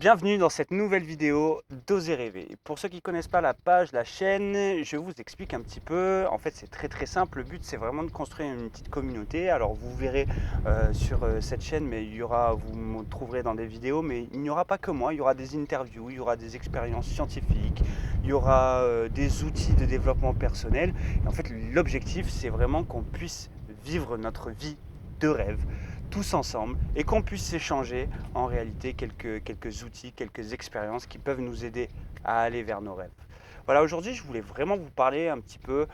Bienvenue dans cette nouvelle vidéo d'Oser rêver. Pour ceux qui ne connaissent pas la page, la chaîne, je vous explique un petit peu. En fait, c'est très simple. Le but, c'est vraiment de construire une petite communauté. Alors, vous verrez sur cette chaîne, mais vous me trouverez dans des vidéos, mais il n'y aura pas que moi. Il y aura des interviews, il y aura des expériences scientifiques, il y aura des outils de développement personnel. Et en fait, l'objectif, c'est vraiment qu'on puisse vivre notre vie de rêve tous ensemble et qu'on puisse s'échanger en réalité quelques outils, quelques expériences qui peuvent nous aider à aller vers nos rêves. Voilà, aujourd'hui, je voulais vraiment vous parler un petit peu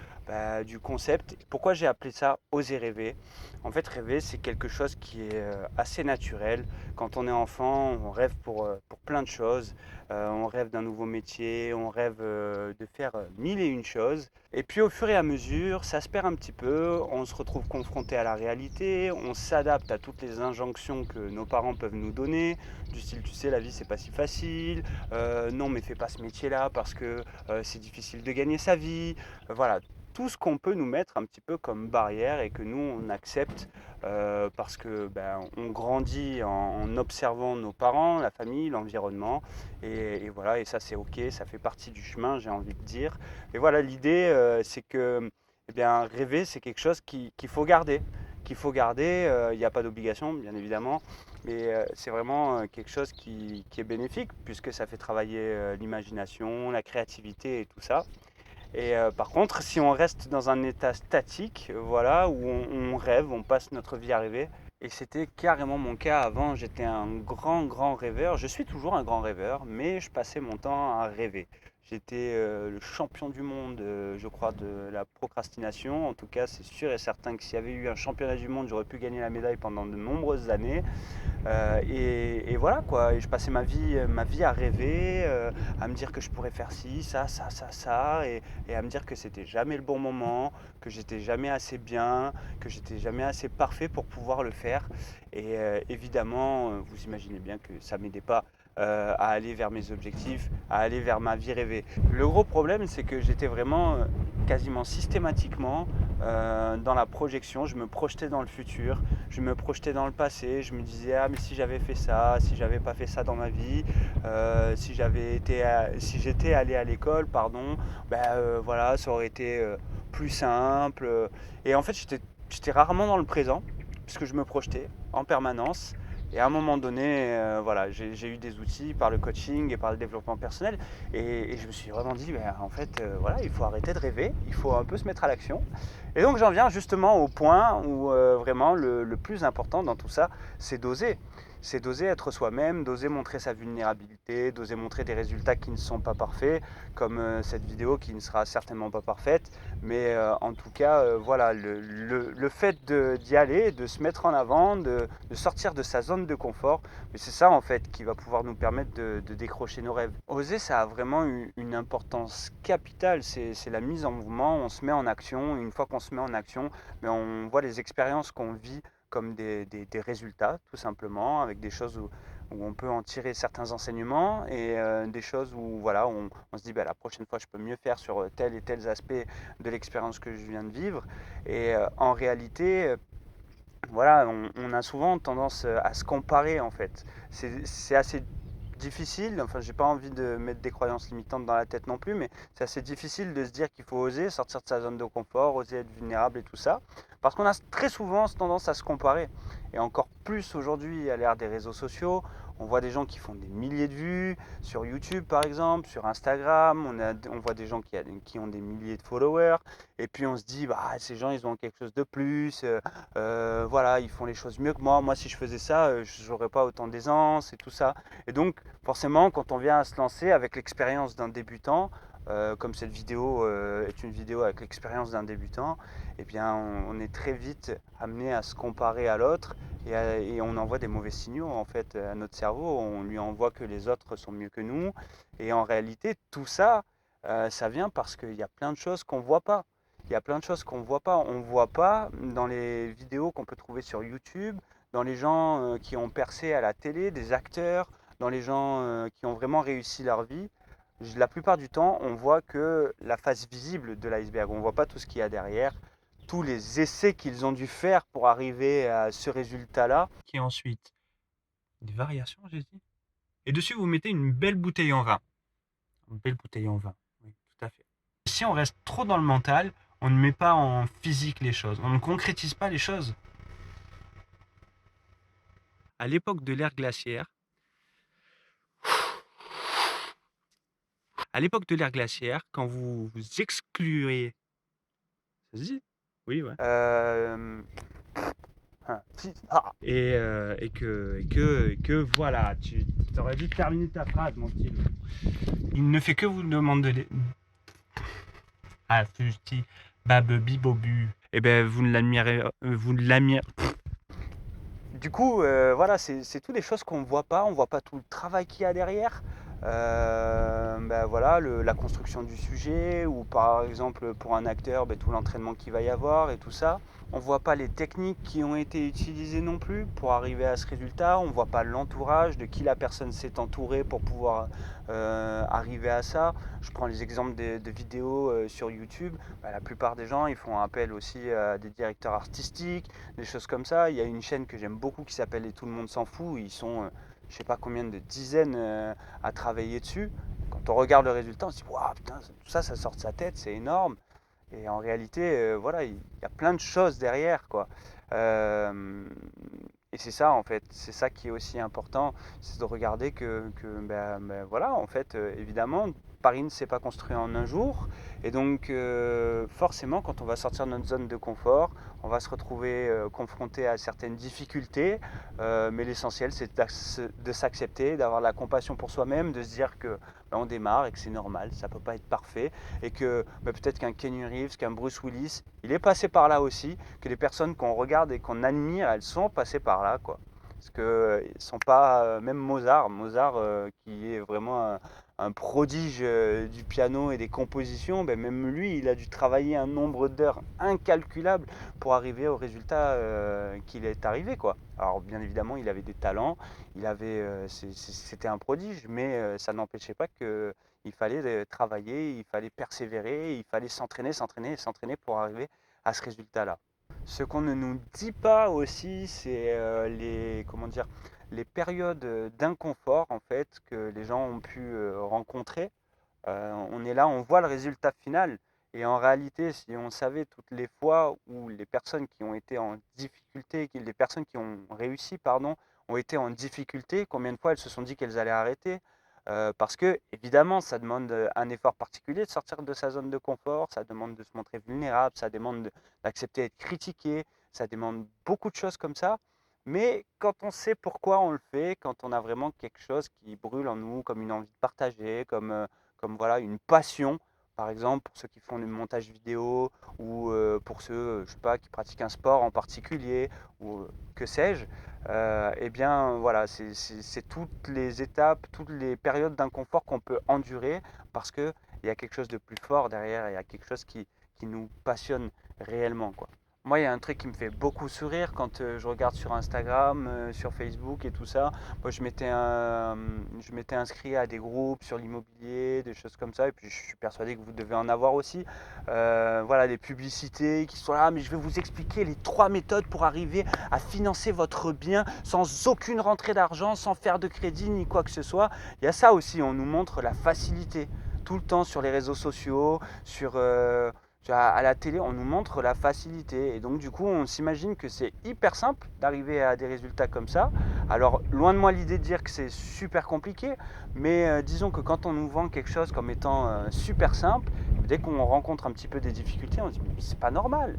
du concept. Pourquoi j'ai appelé ça oser rêver. En fait, rêver, c'est quelque chose qui est assez naturel. Quand on est enfant, on rêve pour plein de choses. On rêve d'un nouveau métier, on rêve de faire mille et une choses. Et puis au fur et à mesure, ça se perd un petit peu, on se retrouve confronté à la réalité, on s'adapte à toutes les injonctions que nos parents peuvent nous donner, du style tu sais la vie c'est pas si facile, non mais fais pas ce métier-là parce que c'est difficile de gagner sa vie, voilà. Tout ce qu'on peut nous mettre un petit peu comme barrière et que nous on accepte parce que on grandit en observant nos parents, la famille, l'environnement et voilà, et ça c'est ok, ça fait partie du chemin, j'ai envie de dire. Et voilà, l'idée, c'est que rêver, c'est quelque chose qu'il faut garder. Qu'il faut garder, il n'y a pas d'obligation, bien évidemment, mais c'est vraiment quelque chose qui est bénéfique, puisque ça fait travailler l'imagination, la créativité et tout ça. Et par contre, si on reste dans un état statique, voilà, où on rêve, on passe notre vie à rêver, et c'était carrément mon cas avant, j'étais un grand rêveur, je suis toujours un grand rêveur, mais je passais mon temps à rêver. J'étais le champion du monde, je crois, de la procrastination. En tout cas, c'est sûr et certain que s'il y avait eu un championnat du monde, j'aurais pu gagner la médaille pendant de nombreuses années. Et voilà quoi, et je passais ma vie à rêver, à me dire que je pourrais faire ci, ça, et à me dire que c'était jamais le bon moment, que j'étais jamais assez bien, que j'étais jamais assez parfait pour pouvoir le faire. Et évidemment, vous imaginez bien que ça m'aidait pas à aller vers mes objectifs, à aller vers ma vie rêvée. Le gros problème, c'est que j'étais vraiment quasiment systématiquement dans la projection, je me projetais dans le futur, je me projetais dans le passé, je me disais ah mais si j'avais fait ça, si j'avais pas fait ça dans ma vie, si j'étais allé à l'école, pardon, voilà, ça aurait été plus simple. Et en fait j'étais rarement dans le présent puisque je me projetais en permanence. Et à un moment donné, voilà, j'ai eu des outils par le coaching et par le développement personnel. Et je me suis vraiment dit, en fait, voilà, il faut arrêter de rêver, il faut un peu se mettre à l'action. Et donc j'en viens justement au point où vraiment le plus important dans tout ça, c'est d'oser. C'est d'oser être soi-même, d'oser montrer sa vulnérabilité, d'oser montrer des résultats qui ne sont pas parfaits, comme cette vidéo qui ne sera certainement pas parfaite. Mais en tout cas, voilà, le fait d'y aller, de se mettre en avant, de sortir de sa zone de confort, mais c'est ça en fait qui va pouvoir nous permettre de décrocher nos rêves. Oser, ça a vraiment une importance capitale, c'est la mise en mouvement, on se met en action, une fois qu'on se met en action, mais on voit les expériences qu'on vit comme des résultats, tout simplement, avec des choses où on peut en tirer certains enseignements et des choses où voilà, on se dit la prochaine fois je peux mieux faire sur tel et tel aspect de l'expérience que je viens de vivre. Et en réalité, voilà, on a souvent tendance à se comparer en fait. C'est assez difficile, enfin j'ai pas envie de mettre des croyances limitantes dans la tête non plus, mais c'est assez difficile de se dire qu'il faut oser sortir de sa zone de confort, oser être vulnérable et tout ça, parce qu'on a très souvent tendance à se comparer. Et encore plus aujourd'hui à l'ère des réseaux sociaux, on voit des gens qui font des milliers de vues sur YouTube par exemple, sur Instagram, on voit des gens qui ont des milliers de followers, et puis on se dit, ces gens ils ont quelque chose de plus, voilà, ils font les choses mieux que moi si je faisais ça, j'aurais pas autant d'aisance et tout ça. Et donc forcément, quand on vient à se lancer avec l'expérience d'un débutant, comme cette vidéo est une vidéo avec l'expérience d'un débutant, eh bien on est très vite amené à se comparer à l'autre et on envoie des mauvais signaux en fait à notre cerveau. On lui envoie que les autres sont mieux que nous. Et en réalité, tout ça, ça vient parce qu'il y a plein de choses qu'on ne voit pas. Il y a plein de choses qu'on ne voit pas. On ne voit pas dans les vidéos qu'on peut trouver sur YouTube, dans les gens qui ont percé à la télé, des acteurs, dans les gens qui ont vraiment réussi leur vie. La plupart du temps, on voit que la face visible de l'iceberg. On ne voit pas tout ce qu'il y a derrière, tous les essais qu'ils ont dû faire pour arriver à ce résultat-là. Qui est ensuite des variations, j'ai dit. Et dessus, vous mettez une belle bouteille en vin. Une belle bouteille en vin, oui, tout à fait. Si on reste trop dans le mental, on ne met pas en physique les choses, on ne concrétise pas les choses. À l'époque de l'ère glaciaire, quand vous excluez, ça se dit? Oui, ouais. Et que voilà, tu aurais dû terminer ta phrase, mon petit loup. Il ne fait que vous demander ah, fusti, babebi, bobu. Eh ben, vous ne l'admirez, Du coup, voilà, c'est toutes des choses qu'on ne voit pas. On ne voit pas tout le travail qu'il y a derrière. Ben voilà, la construction du sujet, ou par exemple pour un acteur, ben, tout l'entraînement qu'il va y avoir et tout ça. On ne voit pas les techniques qui ont été utilisées non plus pour arriver à ce résultat. On ne voit pas l'entourage, de qui la personne s'est entourée pour pouvoir arriver à ça. Je prends les exemples de vidéos sur YouTube. Ben, la plupart des gens, ils font appel aussi à des directeurs artistiques, des choses comme ça. Il y a une chaîne que j'aime beaucoup qui s'appelle Et tout le monde s'en fout. Ils sont, je sais pas combien de dizaines à travailler dessus. Quand on regarde le résultat, on se dit waouh, putain, tout ça, ça sort de sa tête, c'est énorme. Et en réalité, voilà, il y a plein de choses derrière, quoi. Euh, et c'est ça, en fait, c'est ça qui est aussi important, c'est de regarder que voilà, en fait, évidemment, Paris ne s'est pas construit en un jour. Et donc, forcément, quand on va sortir de notre zone de confort, on va se retrouver confronté à certaines difficultés. Mais l'essentiel, c'est de s'accepter, d'avoir la compassion pour soi-même, de se dire que on démarre et que c'est normal, ça ne peut pas être parfait. Et que peut-être qu'un Keanu Reeves, qu'un Bruce Willis, il est passé par là aussi, que les personnes qu'on regarde et qu'on admire, elles sont passées par là, quoi. Parce que ils sont pas, même Mozart qui est vraiment un prodige du piano et des compositions, ben même lui, il a dû travailler un nombre d'heures incalculable pour arriver au résultat qu'il est arrivé, quoi. Alors bien évidemment, il avait des talents, c'était un prodige, mais ça n'empêchait pas que il fallait travailler, il fallait persévérer, il fallait s'entraîner, s'entraîner, s'entraîner pour arriver à ce résultat-là. Ce qu'on ne nous dit pas aussi, c'est comment dire, les périodes d'inconfort en fait que les gens ont pu rencontrer. On est là, on voit le résultat final. Et en réalité, si on savait toutes les fois où les personnes qui ont été en difficulté, les personnes qui ont réussi, pardon, ont été en difficulté, combien de fois elles se sont dit qu'elles allaient arrêter. Parce que, évidemment, ça demande un effort particulier de sortir de sa zone de confort, ça demande de se montrer vulnérable, ça demande d'accepter d'être critiqué, ça demande beaucoup de choses comme ça. Mais quand on sait pourquoi on le fait, quand on a vraiment quelque chose qui brûle en nous, comme une envie de partager, comme voilà, une passion, par exemple pour ceux qui font du montage vidéo ou pour ceux, je sais pas, qui pratiquent un sport en particulier ou que sais-je, eh bien voilà, c'est toutes les étapes, toutes les périodes d'inconfort qu'on peut endurer parce qu'il y a quelque chose de plus fort derrière, il y a quelque chose qui nous passionne réellement, quoi. Moi, il y a un truc qui me fait beaucoup sourire quand je regarde sur Instagram, sur Facebook et tout ça. Moi, je m'étais inscrit à des groupes sur l'immobilier, des choses comme ça. Et puis, je suis persuadé que vous devez en avoir aussi. Voilà, des publicités qui sont là. Mais je vais vous expliquer les 3 méthodes pour arriver à financer votre bien sans aucune rentrée d'argent, sans faire de crédit ni quoi que ce soit. Il y a ça aussi. On nous montre la facilité tout le temps sur les réseaux sociaux, à la télé, on nous montre la facilité. Et donc, du coup, on s'imagine que c'est hyper simple d'arriver à des résultats comme ça. Alors, loin de moi l'idée de dire que c'est super compliqué, mais disons que quand on nous vend quelque chose comme étant super simple, dès qu'on rencontre un petit peu des difficultés, on se dit mais c'est pas normal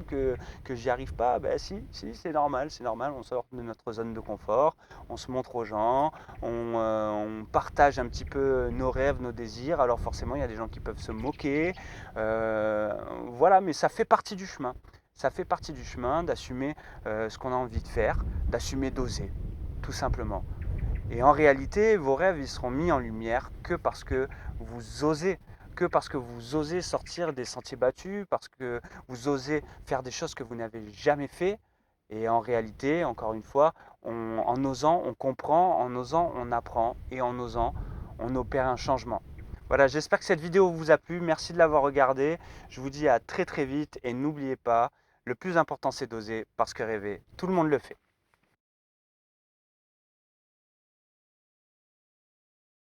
que j'y arrive pas. Ben si, c'est normal, on sort de notre zone de confort, on se montre aux gens, on partage un petit peu nos rêves, nos désirs. Alors forcément, il y a des gens qui peuvent se moquer, voilà, mais ça fait partie du chemin. Ça fait partie du chemin d'assumer ce qu'on a envie de faire, d'assumer d'oser, tout simplement. Et en réalité, vos rêves, ils seront mis en lumière que parce que vous osez sortir des sentiers battus, parce que vous osez faire des choses que vous n'avez jamais fait. Et en réalité, encore une fois, en osant, on comprend, en osant, on apprend, et en osant, on opère un changement. Voilà, j'espère que cette vidéo vous a plu. Merci de l'avoir regardée. Je vous dis à très très vite et n'oubliez pas, le plus important c'est d'oser parce que rêver, tout le monde le fait.